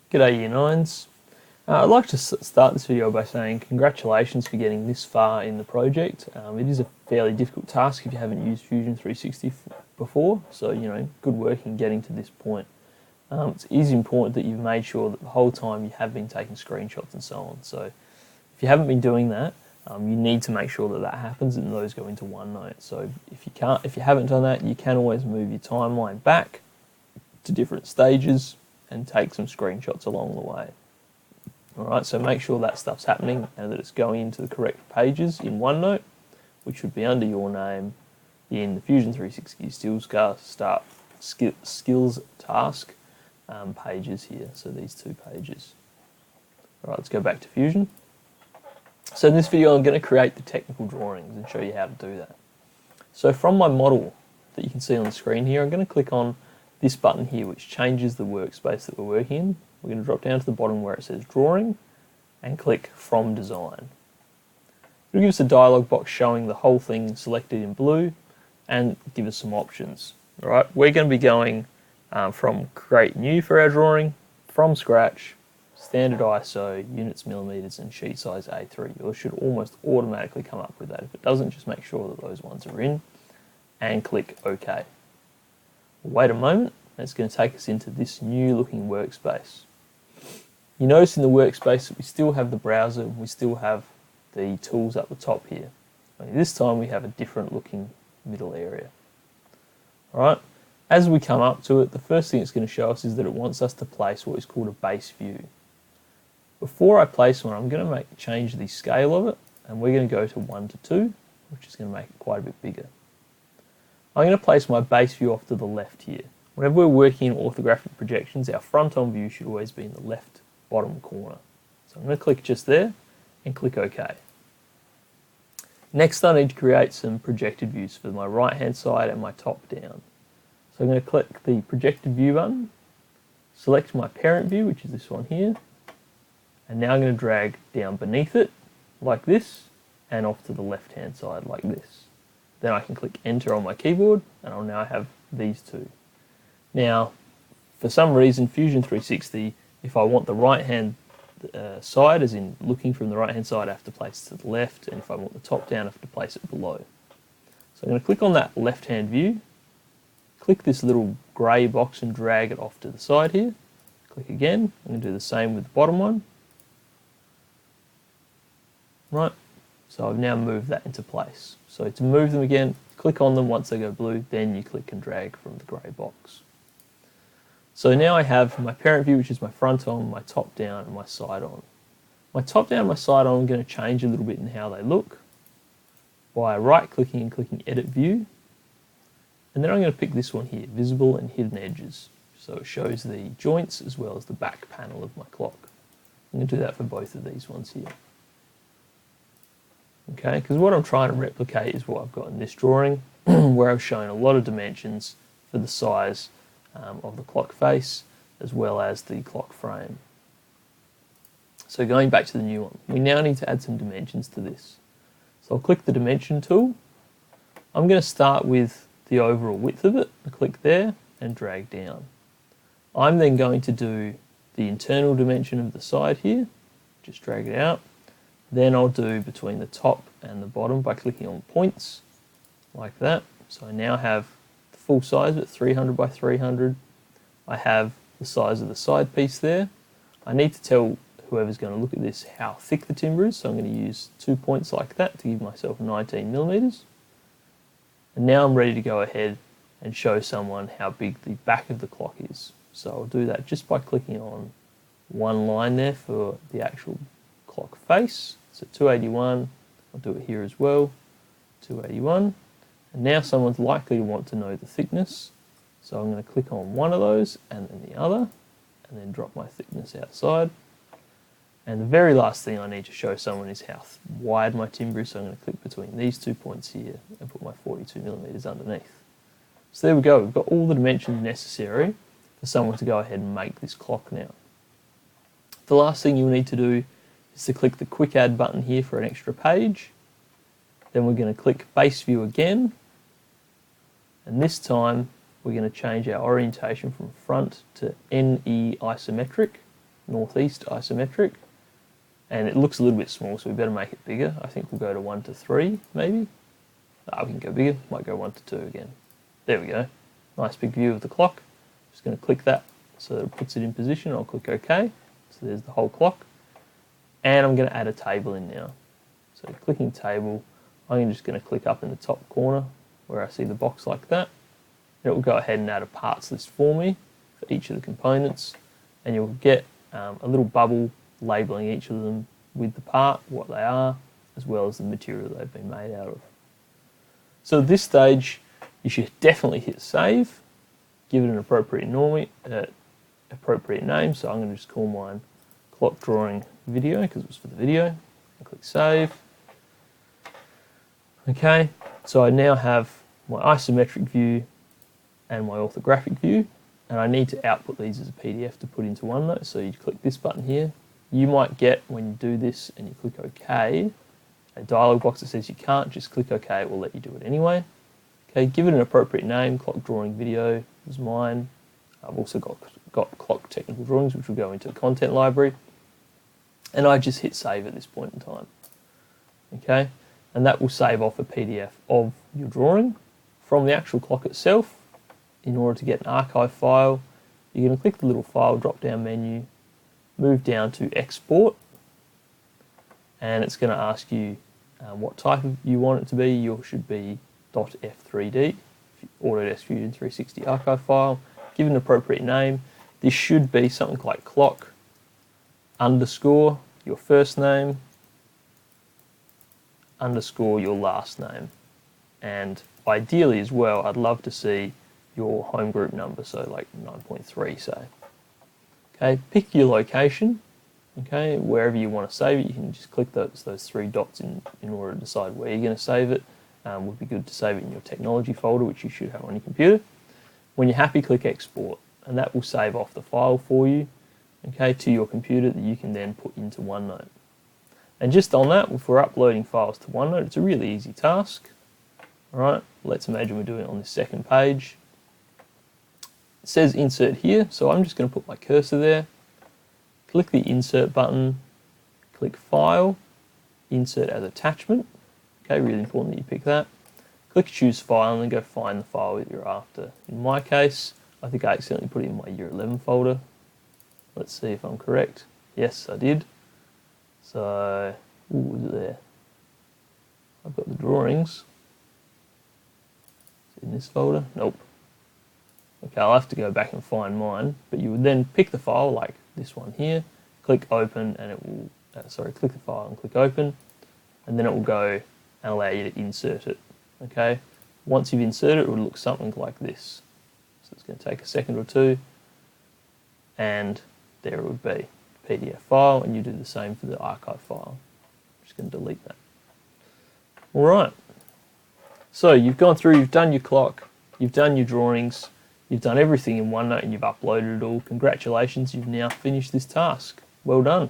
G'day Year 9s. I'd like to start this video by saying congratulations for getting this far in the project. It is a fairly difficult task if you haven't used Fusion 360 before, so good work in getting to this point. It is important that you've made sure that the whole time you have been taking screenshots and so on. So if you haven't been doing that, you need to make sure that that happens and those go into Onenote. So if you haven't done that, you can always move your timeline back to different stages and take some screenshots along the way. Alright, so make sure that stuff's happening and that it's going into the correct pages in OneNote, which would be under your name in the Fusion 360 Skills Task pages here, so these two pages. Alright, let's go back to Fusion. So in this video I'm going to create the technical drawings and show you how to do that. So from my model that you can see on the screen here, I'm going to click on this button here, which changes the workspace that we're working in. We're going to drop down to the bottom where it says Drawing and click From Design. It'll give us a dialog box showing the whole thing selected in blue and give us some options. All right, we're going to be going from Create New for our drawing, from scratch, standard ISO, units, millimeters, and sheet size A3. You should almost automatically come up with that. If it doesn't, just make sure that those ones are in and click OK. Wait a moment, it's going to take us into this new looking workspace. You notice in the workspace that we still have the browser, we still have the tools up the top here. Only this time we have a different looking middle area. Alright, as we come up to it, the first thing it's going to show us is that it wants us to place what is called a base view. Before I place one, I'm going to change the scale of it, and we're going to go to 1 to 2, which is going to make it quite a bit bigger. I'm going to place my base view off to the left here. Whenever we're working in orthographic projections, our front-on view should always be in the left bottom corner. So I'm going to click just there and click OK. Next I need to create some projected views for my right-hand side and my top down. So I'm going to click the projected view button, select my parent view, which is this one here, and now I'm going to drag down beneath it like this and off to the left-hand side like this. Then I can click enter on my keyboard and I'll now have these two. Now, for some reason, Fusion 360, if I want the right-hand side, as in looking from the right-hand side, I have to place it to the left, and if I want the top down, I have to place it below. So I'm going to click on that left-hand view, click this little grey box and drag it off to the side here. Click again. I'm going to do the same with the bottom one. Right. So I've now moved that into place. So to move them again, click on them once they go blue, then you click and drag from the grey box. So now I have my parent view, which is my front on, my top down, and my side on. My top down and my side on, I'm going to change a little bit in how they look by right-clicking and clicking Edit View. And then I'm going to pick this one here, Visible and Hidden Edges. So it shows the joints as well as the back panel of my clock. I'm going to do that for both of these ones here. Okay, because what I'm trying to replicate is what I've got in this drawing, where I've shown a lot of dimensions for the size of the clock face as well as the clock frame. So going back to the new one, we now need to add some dimensions to this. So I'll click the dimension tool. I'm going to start with the overall width of it. I click there and drag down. I'm then going to do the internal dimension of the side here, just drag it out. Then I'll do between the top and the bottom by clicking on points, like that. So I now have the full size at 300 by 300. I have the size of the side piece there. I need to tell whoever's going to look at this how thick the timber is, so I'm going to use 2 points like that to give myself 19 millimeters. And now I'm ready to go ahead and show someone how big the back of the clock is. So I'll do that just by clicking on one line there for the actual clock face. So 281, I'll do it here as well, 281. And now someone's likely to want to know the thickness. So I'm going to click on one of those and then the other, and then drop my thickness outside. And the very last thing I need to show someone is how wide my timber is. So I'm going to click between these 2 points here and put my 42 millimeters underneath. So there we go, we've got all the dimensions necessary for someone to go ahead and make this clock now. The last thing you'll need to do is to click the Quick Add button here for an extra page. Then we're going to click Base View again, and this time we're going to change our orientation from front to NE isometric, northeast isometric, and it looks a little bit small, so we better make it bigger. I think we'll go to 1 to 3 maybe. We can go bigger, might go 1 to 2 again. There we go. Nice big view of the clock. Just going to click that so that it puts it in position. I'll click OK. So there's the whole clock. And I'm going to add a table in now. So clicking table, I'm just going to click up in the top corner where I see the box like that. And it will go ahead and add a parts list for me for each of the components. And you'll get a little bubble labeling each of them with the part, what they are, as well as the material they've been made out of. So at this stage, you should definitely hit save, give it an appropriate name. So I'm going to just call mine clock drawing video because it was for the video, and click save. Okay, so I now have my isometric view and my orthographic view, and I need to output these as a PDF to put into OneNote. So you click this button here. You might get, when you do this and you click OK, a dialog box that says you can't. Just click OK, it will let you do it anyway. Okay, give it an appropriate name. Clock drawing video is mine. I've also got clock technical drawings, which will go into the content library. And I just hit save at this point in time. Okay, and that will save off a PDF of your drawing from the actual clock itself. In order to get an archive file, you're going to click the little file drop-down menu, move down to export, and it's going to ask you what type you want it to be. Yours should be .f3d, Autodesk Fusion 360 archive file. Give it an appropriate name. This should be something like clock underscore your first name underscore your last name. And ideally as well, I'd love to see your home group number, so like 9.3 say. Okay, pick your location. Okay, wherever you want to save it, you can just click those three dots in order to decide where you're going to save it. Would be good to save it in your technology folder, which you should have on your computer. When you're happy, click export, and that will save off the file for you, okay, to your computer that you can then put into OneNote. And just on that, if we're uploading files to OneNote, it's a really easy task. All right, let's imagine we're doing it on this second page. It says insert here, so I'm just going to put my cursor there. Click the insert button, click file, insert as attachment. Okay, really important that you pick that. Click choose file and then go find the file that you're after. In my case, I think I accidentally put it in my year 11 folder. Let's see if I'm correct. Yes, I did. So, was it there? I've got the drawings. Is it in this folder? Nope. Okay, I'll have to go back and find mine, but you would then pick the file like this one here, click open, and it will, click the file and click open, and then it will go and allow you to insert it. Okay, once you've inserted it, it will look something like this. So it's going to take a second or two, and there it would be, PDF file, and you do the same for the archive file. I'm just going to delete that. All right, so you've gone through, you've done your clock, you've done your drawings, you've done everything in OneNote and you've uploaded it all. Congratulations, you've now finished this task. Well done.